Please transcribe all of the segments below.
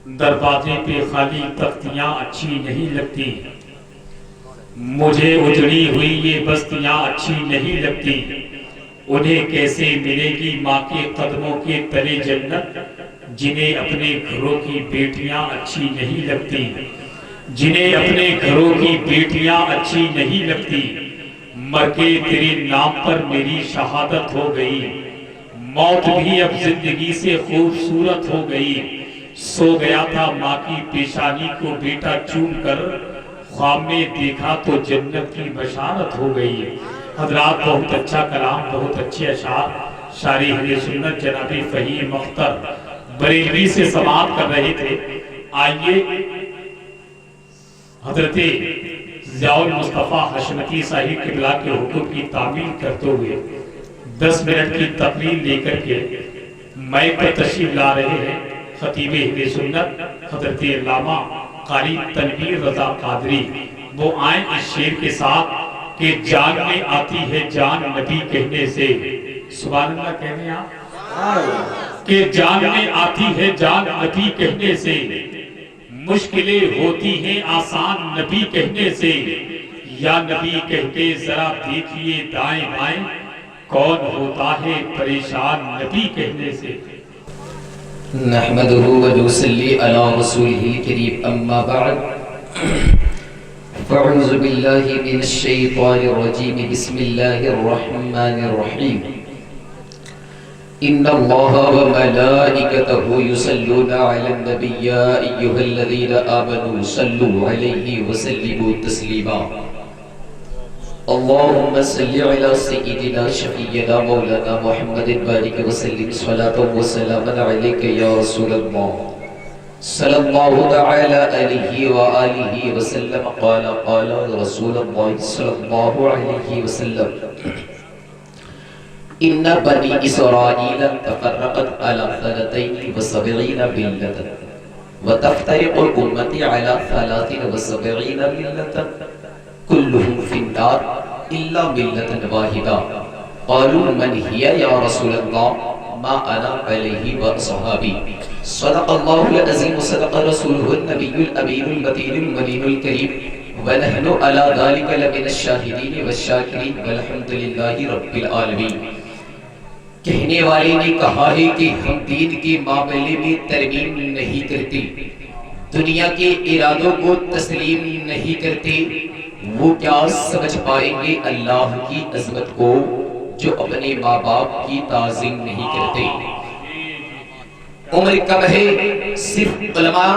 دروازے پہ خالی تختیاں اچھی نہیں لگتی، مجھے اجڑی ہوئی یہ بستیاں اچھی نہیں لگتی، انہیں کیسے ملے گی ماں کے قدموں کے تلے جنت، جنہیں اپنے گھروں کی بیٹیاں اچھی نہیں لگتی، جنہیں اپنے گھروں کی بیٹیاں اچھی نہیں لگتی۔ مر کے تیرے نام پر میری شہادت ہو گئی، موت بھی اب زندگی سے خوبصورت ہو گئی، سو گیا تھا ماں کی پیشانی کو بیٹا چوم کر، خواب میں دیکھا تو جنت کی بشارت ہو گئی۔ حضرات بہت اچھا کلام، بہت اچھے اشعار شاعر اہل سنت جناب فہیم اختر بریلوی سے سماعت کر رہے تھے۔ آئیے حضرت ضیاء المصطفیٰ حشمتی صاحب قبلہ کے حکم کی تعمیل کرتے ہوئے 10 منٹ کی تقریر لے کر کے مائک پر تشریف لا رہے ہیں خطیب اہل سنت حضرت علامہ قاری تنویر رضا قادری۔ وہ آئیں اس شعر کے ساتھ کہ جان میں آتی ہے جان نبی کہنے سے، سبحان اللہ کہنے آپ، کہ جان میں آتی ہے جان نبی کہنے سے، مشکلیں ہوتی ہیں آسان نبی کہنے سے، یا نبی کہتے ذرا دیکھیے دائیں بائیں، کون ہوتا ہے پریشان نبی کہنے سے۔ نحمده ونصلي على رسوله الكريم أما بعد فأعوذ بالله من الشيطان الرجيم بسم الله الرحمن الرحيم إن الله وملائكته يصلون على النبي يا أيها الذين آمنوا صلوا عليه وسلموا تسليما اللهم صل على سيدنا شفيعنا مولانا محمد بارك وسلم صلاة وسلاما عليك يا رسول الله صلى الله تعالى عليه وآله وسلم قال رسول الله صلى الله عليه وسلم إن بني إسرائيل تفرقت على 72 ملة وتفترق أمتي على 73 ملة كلهم في النار إلا ملة واحدة قالوا من هي يا رسول الله ما أنا عليه وأصحابي صدق الله العظيم وصدق رسوله النبي الأمين المتين الملين الكريم ونحن على ذلك لمن الشاهدين والشاكرين والحمد لله رب العالمين۔ کہنے والے نے کہا ہے کہ ہم دین کے معاملے میں ترمیم نہیں کرتے، دنیا کے ارادوں کو تسلیم نہیں کرتے، وہ کیا سمجھ پائیں گے اللہ کی عظمت کو جو اپنے ماں باپ کی تعظیم نہیں کرتے۔ عمر کم ہے، صرف علماء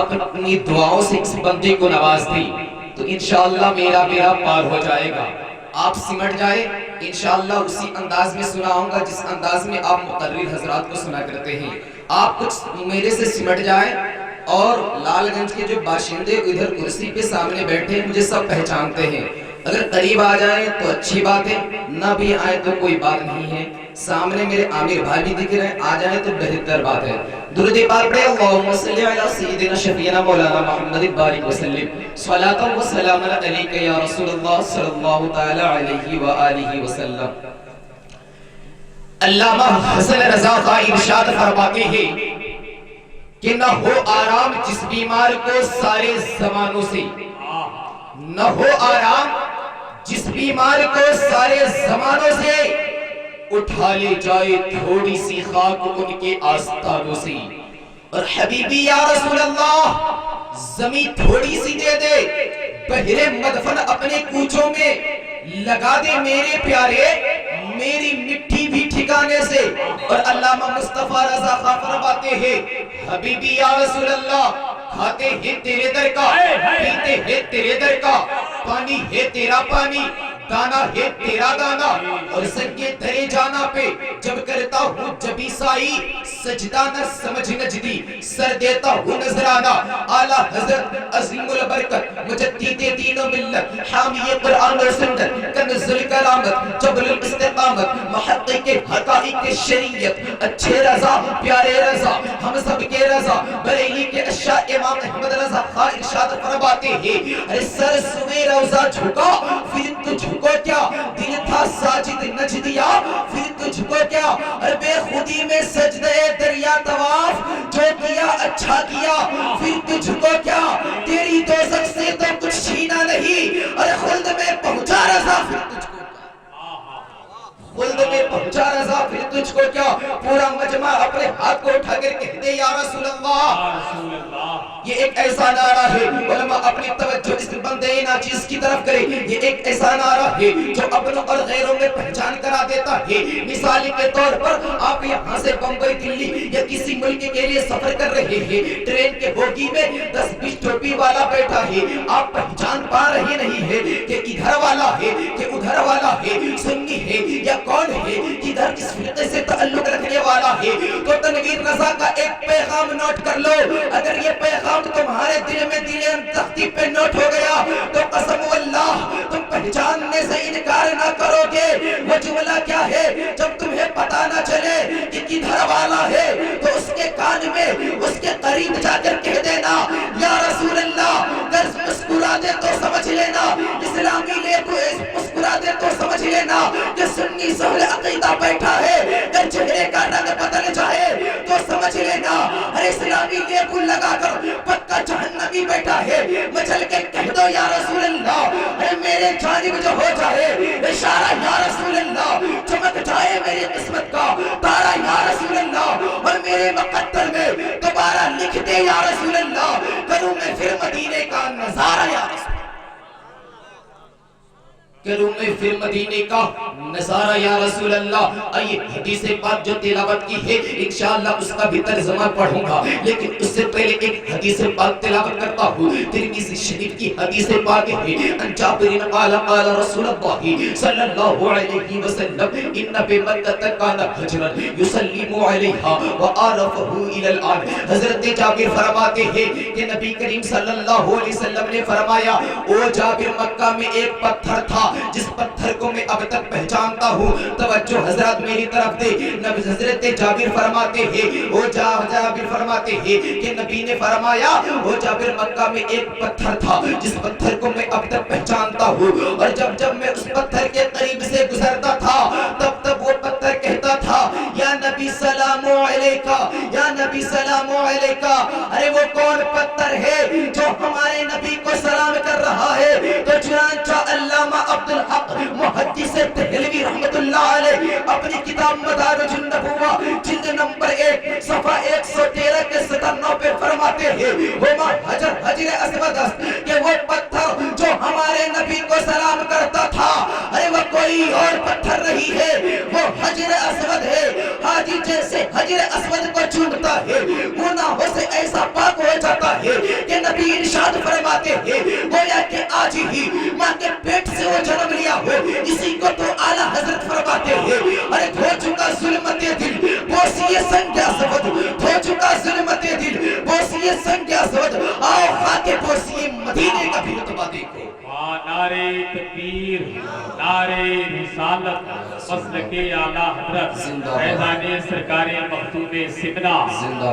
اپنی دعاؤں سے اس بندے کو نواز دی تو انشاءاللہ میرا بیڑا پار ہو جائے گا۔ آپ سمٹ جائے انشاءاللہ اسی انداز میں سناؤں گا جس انداز میں آپ مقرر حضرات کو سنا کرتے ہیں۔ آپ کچھ میرے سے سمٹ جائیں اور لال گنج کے جو باشندے ادھر کرسی پہ سامنے بیٹھے مجھے سب پہچانتے ہیں، اگر قریب آ جائیں تو اچھی بات ہے، نہ بھی آئے تو کوئی بات نہیں ہے۔ سامنے میرے عامر بھائی بھی دکھ رہے ہیں، آ جائیں تو بہتر بات ہے۔ درود پاک پڑھیں اللہم صلی علی سیدنا شفیعنا مولانا محمد بارک وسلم صلاۃ و سلام علیک یا رسول اللہ صلی اللہ تعالی علیہ وآلہ وسلم۔ علامہ حسن رضا خان ارشاد فرماتے ہیں کہ نہ ہو آرام جس بیمار کو سارے زمانوں سے، نہ ہو آرام جس بیمار کو سارے زمانوں سے، اٹھا لے جائے تھوڑی سی خاک ان کے آستانوں سے۔ اور حبیبی یا رسول اللہ زمین تھوڑی سی دے دے، بہرے مدفن اپنے کوچوں میں لگا دے میرے پیارے، میری مٹی بھی ٹھکانے سے۔ اور علامہ مصطفیٰ رضا خان فرماتے ہیں حبیبی یا رسول اللہ کھاتے ہیں تیرے در کا، پیتے ہیں تیرے در کا، پانی ہے تیرا پانی، دانا ہے تیرا دانا، اور سنگے درے جانا پہ جب کرتا ہوں جبی سائی، سجدہ نہ سمجھ نجدی، سر دیتا ہوں نظرانہ۔ اعلیٰ حضرت عظیم البرکت مجدد دین و ملت، حامی قرآن و سنت، کنز الکرامت، جبل الاستقامت، محقق حقائق شریعت، اچھے رضا پیارے رضا ہم سب کے رضا، بریلی کے اشیاء امام احمد رضا خان ارشاد فرماتے ہیں ارے سر سوے روزہ جھکا پھر تو جھکو کیا، دل تھا ساجد نچ دیا پھر تو جھکو کیا، اور بے خودی میں سجدے دریا طواف جو کیا اچھا کیا، پھر تجھ کو کیا تیری دوزخ سے تو کچھ چھینا نہیں، اور خلد میں پہنچا رضا پھر تجھ کو خلد میں پہنچا رضا پھر تجھ کو کیا۔ پورا مجمع اپنے ہاتھ کو اٹھا کر کہتے یا رسول اللہ۔ یہ ایک ایسا نعرہ ہے، علماء اپنی توجہ اس بندے ناچیز کی طرف کرے، یہ ایک ایسا نعرہ ہے جو اپنوں اور غیروں میں پہچان کرا دیتا ہے۔ مثال کے طور پر آپ یہاں سے بمبئی دلی یا کسی ملک کے لیے سفر کر رہے ہیں، ٹرین کے بوگی میں 10-20 ٹوپی والا بیٹھا ہے، آپ پہچان پا رہے نہیں ہے کہ ادھر والا ہے کہ ادھر والا ہے، سنی ہے یا کون ہے، کدھر کس فرقے سے تعلق رکھنے والا ہے۔ تو تنویر رضا کا ایک پیغام نوٹ کر لو، اگر یہ پیغام تمہارے دل میں دل تختی پہ نوٹ ہو گیا تو قسم واللہ تم پہچاننے سے انکار نہ کرو گے۔ وہ جملہ کیا ہے؟ جب تمہیں پتا نہ چلے کہ کدھر والا ہے تو اس کے کان میں اس کے قریب جا کر کہہ دینا یا رسول اللہ، اگر مسکرا دے تو سمجھ لینا اسلامی لے کو مسکرا دے تو سمجھ لینا کہ سنی سہل عقیدہ بیٹھا ہے، اگر چہرے کا رنگ بدل جائے تو سمجھ لینا ہر اسلامی لے کو لگا کر پکا جہنمی بیٹھا ہے۔ مچل کے کہہ دو یا رسول اللہ، اے میرے جانب جو ہو جائے اشارہ یا رسول اللہ، چمک جائے میری قسمت کا تارا یا رسول اللہ، اور میرے مقدر میں دوبارہ لکھ دے یا رسول اللہ، کروں میں پھر مدینے کا نظارہ یا رسول اللہ، کروں میں پھر مدینے کا نظارہ یا رسول اللہ۔ آئیے حدیث پاک جو تلاوت کی ہے انشاءاللہ اس کا بھی ترجمہ پڑھوں گا، لیکن اس سے پہلے ایک حدیث پاک تلاوت کرتا ہوں۔ ترمذی شریف کی حدیث پاک ہے، ان جابر قال قال رسول اللہ صلی اللہ علیہ وسلم ان بمکہ کان حجرا یسلم علیہا وعرفہ الی الان۔ حضرت جابر فرماتے ہیں کہ نبی کریم صلی اللہ علیہ وسلم نے فرمایا، او جابر مکہ میں ایک پتھر تھا جس پتھر کو میں اب تک پہچانتا ہوں۔ توجہ حضرات میری طرف دے، حضرت جابر فرماتے ہیں، او جابر فرماتے ہیں کہ نبی نے فرمایا، او جابر مکہ میں ایک پتھر تھا جس پتھر کو میں اب تک پہچانتا ہوں، اور جب جب میں اس پتھر کے قریب سے گزرتا تھا تب تب وہ پتھر کہتا تھا یا نبی سلام علیکہ، یا نبی سلام علیکہ۔ ارے وہ کون پتھر ہے جو ہمارے نبی کو سلام کر رہا ہے؟ تو چنانچہ علامہ عبدالحق محدث دہلوی رحمت اللہ علیہ اپنی کتاب مدارج النبوہ جلد نمبر 1 صفحہ 113 کے 97 پہ فرماتے ہیں، وما حجر اسود کہ وہ پتھر جو ہمارے نبی کو سلام کرتا تھا، ارے وہ کوئی اور پتھر نہیں ہے، وہ حجر اسود ہے۔ حاجی جیسے حجر اسود کو چومتا ہے گناہوں سے ایسا پاک ہو جاتا ہے کہ نبی ارشاد فرماتے ہیں، گویا کہ آج ہی ماں کے پیٹ سے وہ جنم لیا ہو، اسی کو تو اعلیٰ حضرت فرماتے ہیں۔ ارے دھو چکا ظلمت دل بوسیے سنگ اسود، دھو چکا ظلمت دل بوسیے سنگ اسود، آؤ خاک بوسیے مدینے کا بھی رتبہ دیکھو۔ نعرے تکبیر، نعرے رسالت، مسلک اعلیٰ حضرت فیضان سرکار مخدوم سمنا،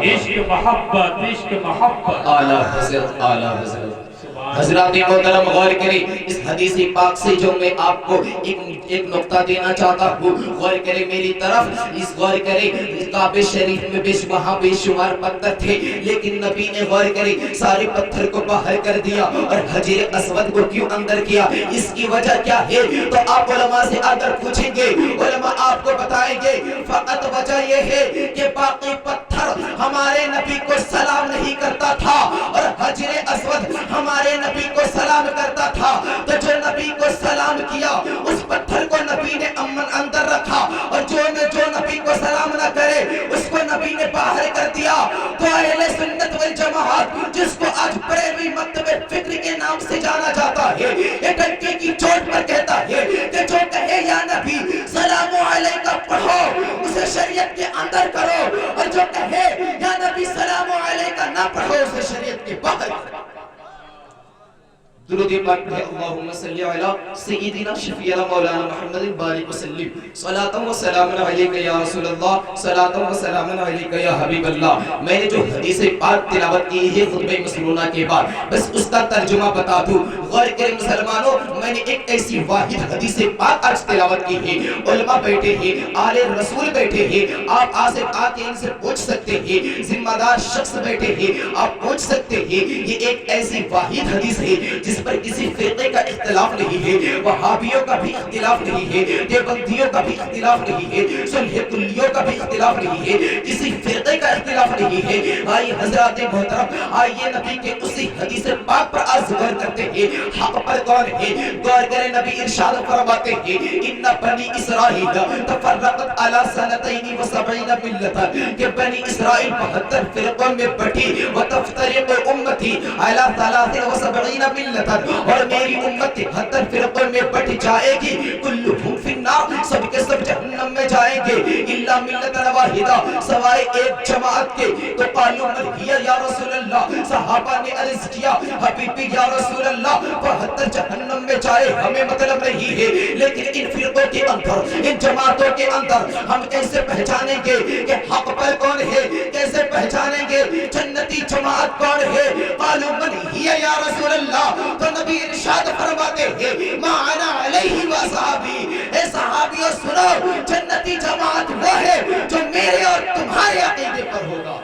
عشق محبت، عشق محبت، اعلیٰ حضرت، اعلیٰ حضرت۔ حضرات محترم غور کریں اس حدیث پاک سے جو میں آپ کو ایک نقطہ دینا چاہتا ہوں، غور کریں میری طرف، اس غور کریں کعبہ شریف میں وہاں بے شمار پتھر تھے، لیکن نبی نے غور کریں سارے پتھر کو باہر کر دیا اور حجر اسود کو کیوں اندر کیا؟ اس کی وجہ کیا ہے؟ تو آپ علماء سے اگر پوچھیں گے علماء آپ کو بتائیں گے فقط وجہ یہ ہے کہ باقی پتھر ہمارے نبی کو سلام نہیں کرتا تھا اور حجر اسود ہمارے نبی کو سلام کرتا تھا، تو جو نبی کو سلام کیا اس پتھر کو نبی نے امن اندر رکھا، اور جو نبی کو سلام نہ کرے اس کو نبی نے باہر کر دیا۔ تو اہل سنت والجماعت جس کو آج بریلوی مکتب فکر کے نام سے جانا جاتا ہے، ایک ڈنکے کی چوٹ پر کہتا ہے کہ جو کہے یا نبی سلام علیکہ پڑھو اسے شریعت کے اندر کرو، اور جو کہے یا نبی سلام علیکہ نہ پڑھو اسے شریعت کے باہر کرو۔ درود پاک پڑھے اللہم صلی علی سیدنا شفیعنا مولانا محمد بارک وسلم صلاۃ و سلام علیک یا رسول اللہ صلاۃ و سلام علیک یا حبیب اللہ۔ میں نے جو حدیث پاک تلاوت کی ہے خطبہ مسنونہ کے بعد بس اس کا ترجمہ بتا دوں۔ غور کریں مسلمانوں، میں نے ایک ایسی واحد حدیث پاک آج تلاوت کی ہے، علماء بیٹھے ہیں، آل رسول بیٹھے ہیں، آپ آصف آ کے ان سے پوچھ سکتے ہیں، ذمہ دار شخص بیٹھے ہیں، آپ پوچھ سکتے ہیں۔ یہ ایک ایسی واحد حدیث ہے جس پر کسی فرقے کا اختلاف نہیں ہے، وہابیوں کا بھی اختلاف نہیں ہے، دیوبندیوں کا بھی اختلاف نہیں ہے، صلح کلیوں کا بھی اختلاف نہیں ہے، کسی فرقے کا اختلاف نہیں ہے۔ آئیے حضرات محترم، آئیے نبی کے اسی حدیث پاک پر آج غور کرتے ہیں، حق پر کون ہے؟ غور کریں، نبی ارشاد فرماتے ہیں ان بنی اسرائیل تفرقت علی سنتین و سبعین ملتا، کہ بنی اسرائیل 72 فرقوں میں بٹی، وتفترق امتی علی 73 ملتا، اور میری امت 73 فرقوں میں بٹ جائے گی، کلہم فی النار، سب کے سب جہنم میں جائیں گے، الا ملتا واحدہ، سوائے ایک جماعت کے۔ تو قالوا من ہی یا رسول اللہ، صحابہ نے عرض کیا حبیبی یا رسول اللہ 72 جہنم میں جائے ہمیں مطلب نہیں ہے، لیکن ان فرقوں کے اندر، ان جماعتوں کے اندر ہم کیسے پہچانیں گے کہ حق پر کون ہے؟ کیسے پہچانیں گے جنتی جماعت کون ہے؟ قالوا من ہی یا رسول اللہ، تو نبی ارشاد فرماتے ہیں ما انا علیہ واصحابی، اے صحابیوں سنو، جنتی جماعت وہ ہے جو میرے اور تمہارے عقیدے پر ہوگا۔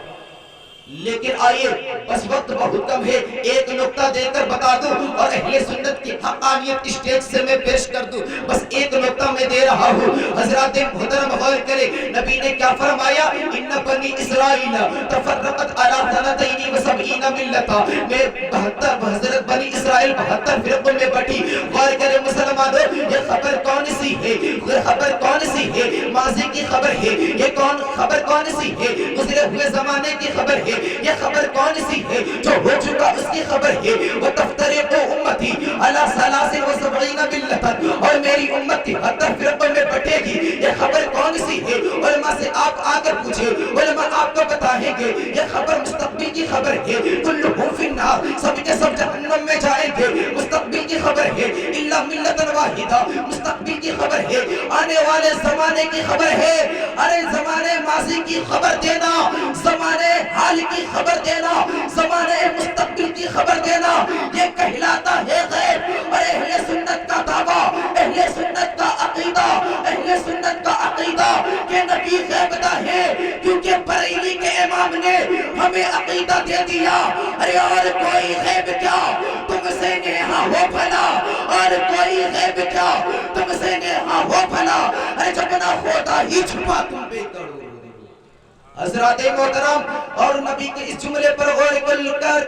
لیکن آئیے بس وقت بہت کم ہے، ایک نقطہ دے کر بتا دوں اور اہل سنت کی حقانیت اسٹیج سے میں پیش کر دوں، بس ایک نقطہ میں دے رہا ہوں۔ حضرات محترم غور کرے، نبی نے کیا فرمایا؟ ان بنی اسرائیل تفرقت علی 73 ملتا، میں 72 حضرت بنی اسرائیل 72 فرقوں میں بٹی۔ غور کرے مسلمانوں، یہ خبر کون سی ہے؟ یہ خبر کون سی ہے؟ ماضی کی خبر ہے، یہ خبر کون سی ہے؟ گزرے ہوئے زمانے کی خبر ہے، یہ خبر کون سی ہے؟ جو ہو چکا اس کی خبر ہے۔ وَتَفْتَرِقُ أُمَّتِي عَلَى 73 مِلَّةً، اور میری امت 73 فرقوں میں بٹے گی، یہ خبر کون سی ہے؟ علماء سے آپ آ کر پوچھے، علماء آپ کو بتائیں گے یہ خبر مستقبل کی خبر ہے، کلہم فی النار، سب کے سب جہنم میں جائیں گے، مستقبل کی خبر ہے، الا ملۃ واحدہ، مستقبل کی خبر ہے، آنے والے زمانے کی خبر ہے۔ ارے زمانے ماضی کی خبر دینا، زمانے حال کی خبر دینا، زمانے مستقبل کی خبر دینا، یہ کہلاتا ہے غیب۔ اور اہل سنت کا دعویٰ، اہل سنت کا عقیدہ، اہل سنت کا عقیدہ کہ نبی غیب دا ہے، کیونکہ بریلی کے امام نے ہمیں عقیدہ دے دیا۔ ارے اور کوئی غیب کیا تم سے نیہا ہو بھلا، اور کوئی غیب کیا تم سے نیہا ہو بھلا، ارے جب نہ خدا ہی چھپا تم بے کرو۔ حضرات محترم، اور نبی کے اس جملے پر غور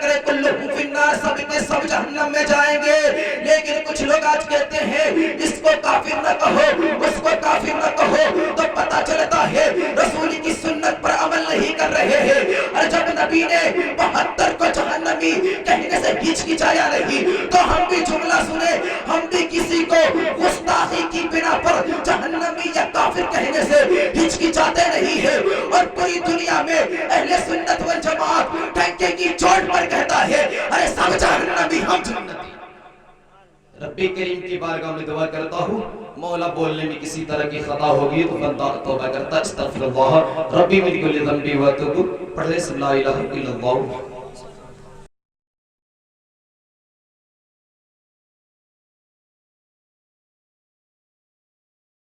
کرے، کلہم فی النار، سب کے سب جہنم میں جائیں گے۔ لیکن کچھ لوگ آج کہتے ہیں اس کو کافر نہ کہو، اس کو کافر نہ کہو، تو پتہ چلتا ہے رسول کی سنت پر عمل نہیں کر رہے ہیں۔ اور جب نبی نے 72 کو جہنمی کہنے سے ہچکچایا نہیں، تو ہم بھی جملہ سنے، ہم بھی کسی کو گستاخی کی بنا پر جہنمی یا کافر کہنے سے ہچکچاتے نہیں ہیں۔ اور پوری دنیا میں اہل سنت والجماعت ٹھنکے کی چوٹ پر کہتا ہے ارے سب جہنمی ہم جنتی۔ رب کریم کی بارگاہ میں دعا کرتا ہوں، مولا بولنے میں کسی طرح کی خطا ہوگی تو بندہ توبہ کرتا، استغفر اللہ ربی من کل ذنب و اتوب، پڑھ لے لا الہ الا اللہ۔